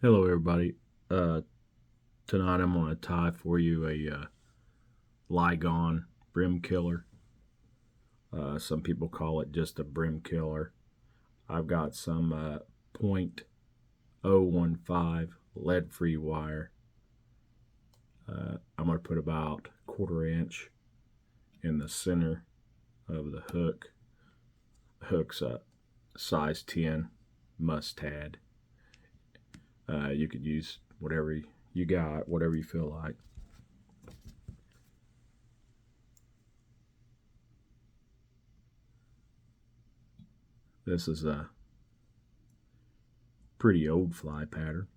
Hello, everybody. Uh, Tonight I'm going to tie for you a Ligon Brim Killer. Some people call it just a Brim Killer. I've got some .015 lead free wire. I'm going to put about a quarter inch in the center of the hook. The hook's a size 10 mustad. You could use whatever you got, whatever you feel like. This is a pretty old fly pattern.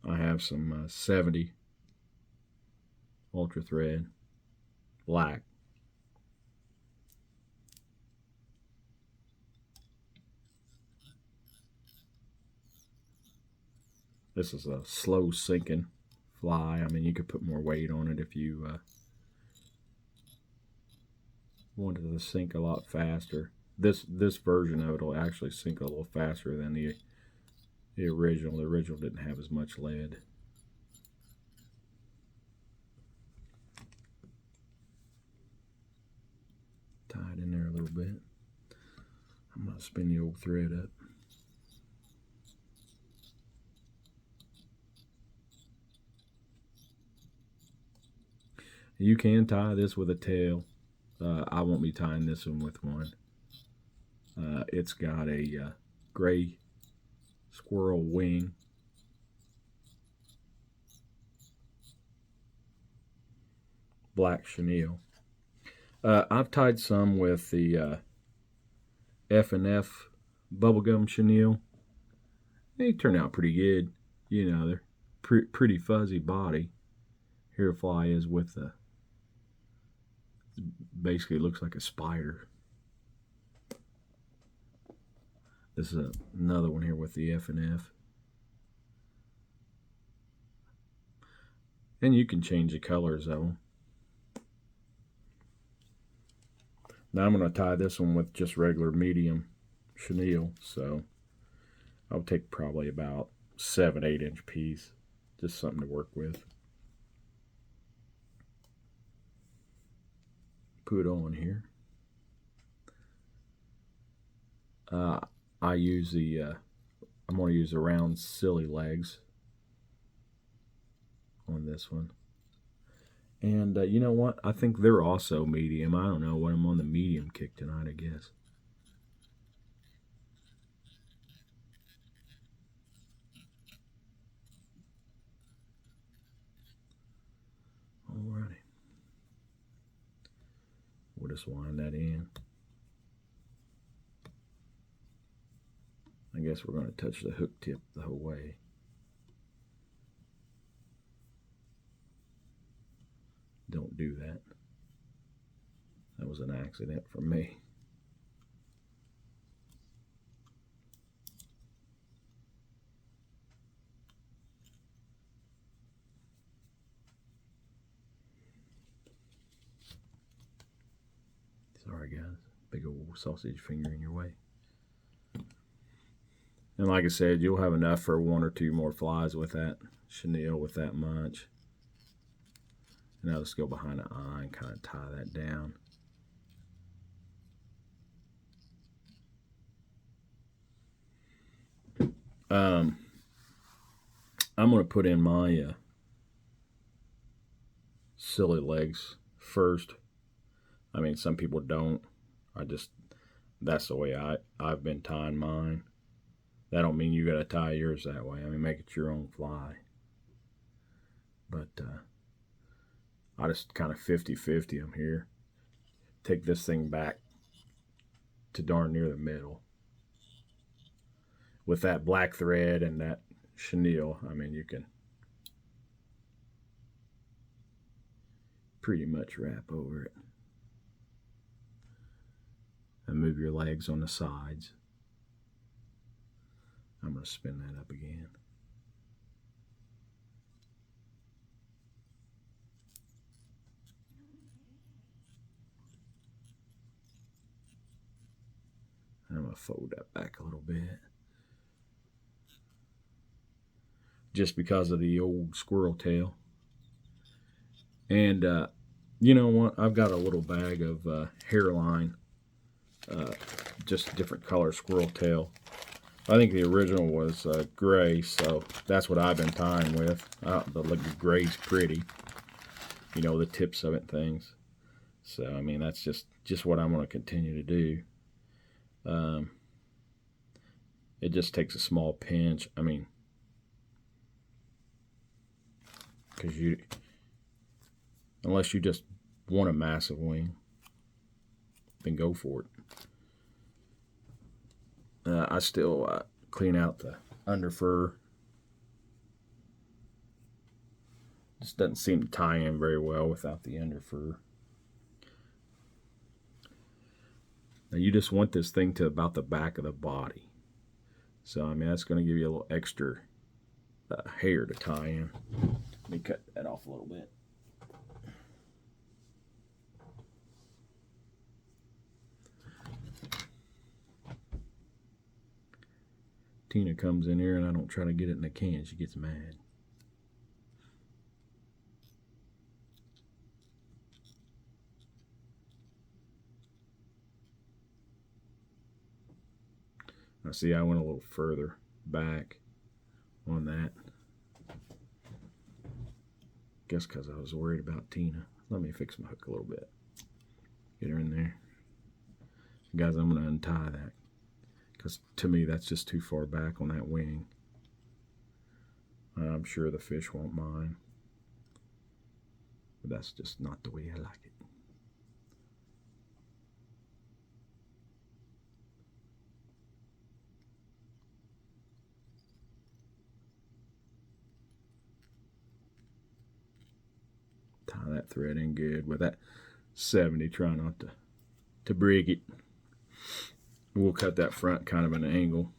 I have some 70 ultra thread black. This is a slow sinking fly. I mean, you could put more weight on it if you wanted to sink a lot faster. This version of it will actually sink a little faster than the original. The original didn't have as much lead. Tie it in there a little bit. I'm going to spin the old thread up. You can tie this with a tail. I won't be tying this one with one. It's got a gray squirrel wing. Black chenille. I've tied some with the F&F bubblegum chenille. They turn out pretty good. You know, they're pretty fuzzy body. Here a fly is with the, basically looks like a spider. This is another one here with the F&F. And you can change the colors of them. Now I'm going to tie this one with just regular medium chenille. So I'll take probably about 7-8 inch piece. Just something to work with. Put on here. I use I'm going to use the round silly legs on this one. And you know what? I think they're also medium. I don't know what I'm on the medium kick tonight, I guess. Alrighty. We'll just wind that in. I guess we're going to touch the hook tip the whole way. Don't do that. That was an accident from me. Sorry, guys. Big old sausage finger in your way. And like I said, you'll have enough for one or two more flies with that chenille with that much. And I'll just go behind the eye and kind of tie that down. I'm going to put in my silly legs first. I mean, some people don't. That's the way I've been tying mine. That don't mean you got to tie yours that way. I mean, make it your own fly. But I just kind of 50-50 them here. Take this thing back to darn near the middle. With that black thread and that chenille, I mean, you can pretty much wrap over it. And move your legs on the sides. I'm going to spin that up again. I'm going I'll fold that back a little bit. Just because of the old squirrel tail. And you know what? I've got a little bag of hairline, just different color squirrel tail. I think the original was gray, so that's what I've been tying with. The gray's pretty, you know, the tips of it and things. So I mean, that's just what I'm going to continue to do. It just takes a small pinch. I mean, because unless you just want a massive wing, then go for it. I still clean out the under fur. Just doesn't seem to tie in very well without the under fur. Now you just want this thing to about the back of the body. So I mean, that's going to give you a little extra hair to tie in. Let me cut that off a little bit. Tina comes in here and I don't try to get it in the can. She gets mad. Now see, I went a little further back on that. Guess because I was worried about Tina. Let me fix my hook a little bit. Get her in there. Guys, I'm going to untie that. Because to me, that's just too far back on that wing. I'm sure the fish won't mind. But that's just not the way I like it. Tie that thread in good with that 70. Try not to break it. We'll cut that front kind of an angle.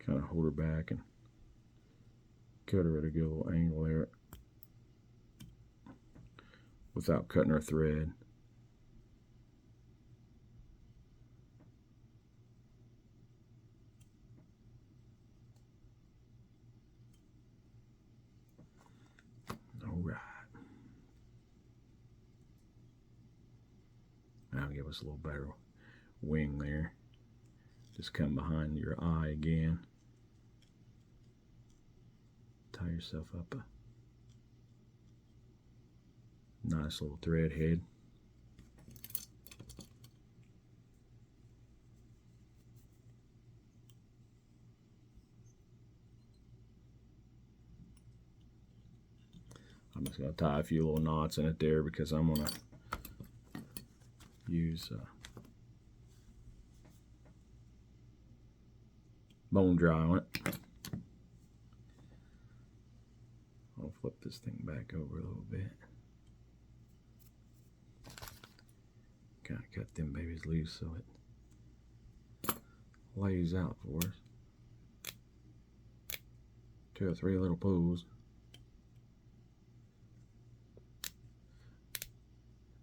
Kind of hold her back and cut her at a good little angle there without cutting her thread. All right. Now give us a little better wing there. Just come behind your eye again. Tie yourself up a nice little thread head. I'm just going to tie a few little knots in it there because I'm going to use bone dry on it. I'll flip this thing back over a little bit. Kind of cut them babies loose so it lays out for us. 2 or 3 little pulls.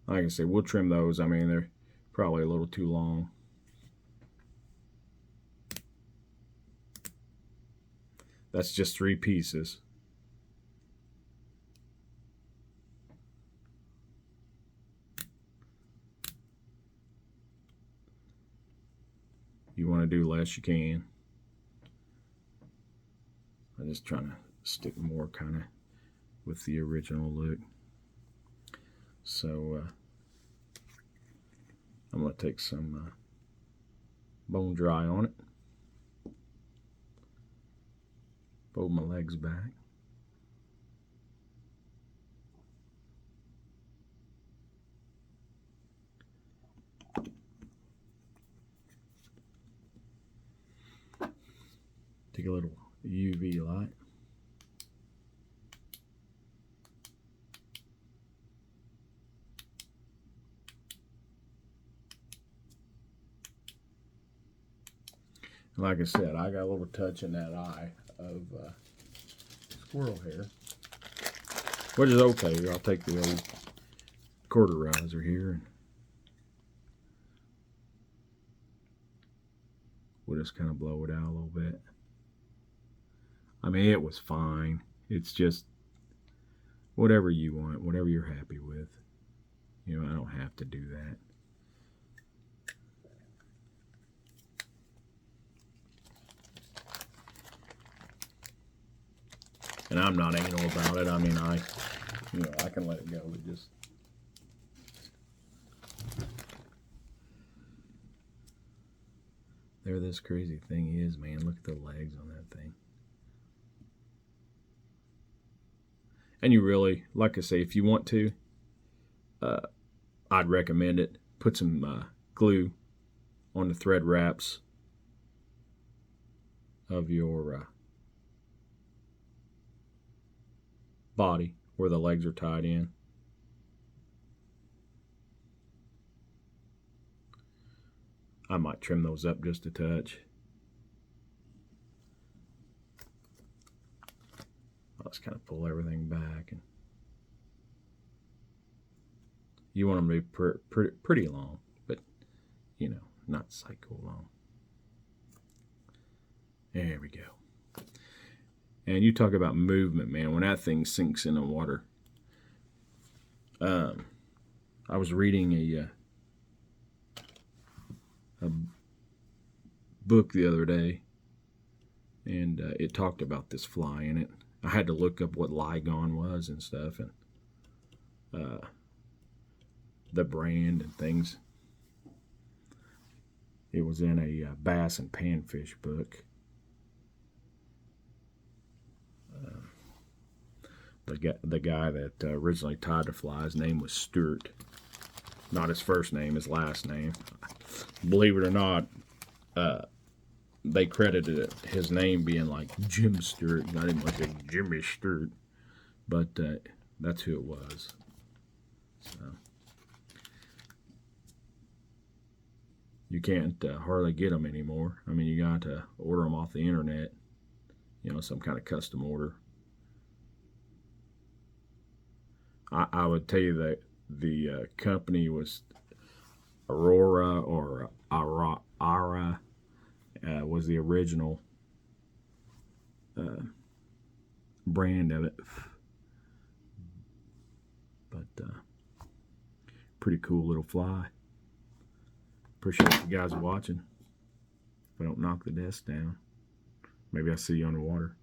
Like I said, we'll trim those. I mean, they're probably a little too long. That's just 3 pieces. You want to do less, you can. I'm just trying to stick more kind of with the original look. So I'm going to take some bone dry on it. Fold my legs back. Take a little UV light. Like I said, I got a little touch in that eye of squirrel hair, which is okay. I'll take the old cauterizer here and we'll just kind of blow it out a little bit. I mean, it was fine. It's just whatever you want, whatever you're happy with. You know, I don't have to do that. And I'm not anal about it. I mean, I can let it go. It just, there this crazy thing is, man. Look at the legs on that thing. And you really, like I say, if you want to, I'd recommend it. Put some glue on the thread wraps of your body where the legs are tied in. I might trim those up just a touch. I'll just kind of pull everything back. And you want them to be pretty long, but, you know, not psycho long. There we go. And you talk about movement, man. When that thing sinks in the water. I was reading a book the other day, and it talked about this fly in it. I had to look up what Ligon was and stuff, and the brand and things. It was in a bass and panfish book. The guy that originally tied the fly, his name was Stewart. Not his first name, his last name. Believe it or not, they credited his name being like Jim Stewart, not even like a Jimmy Stewart, but that's who it was. So you can't hardly get them anymore. I mean, you got to order them off the internet, you know, some kind of custom order. I would tell you that the company was Aurora or Ara was the original brand of it. But pretty cool little fly. Appreciate you guys watching. If I don't knock the desk down, maybe I'll see you on the water.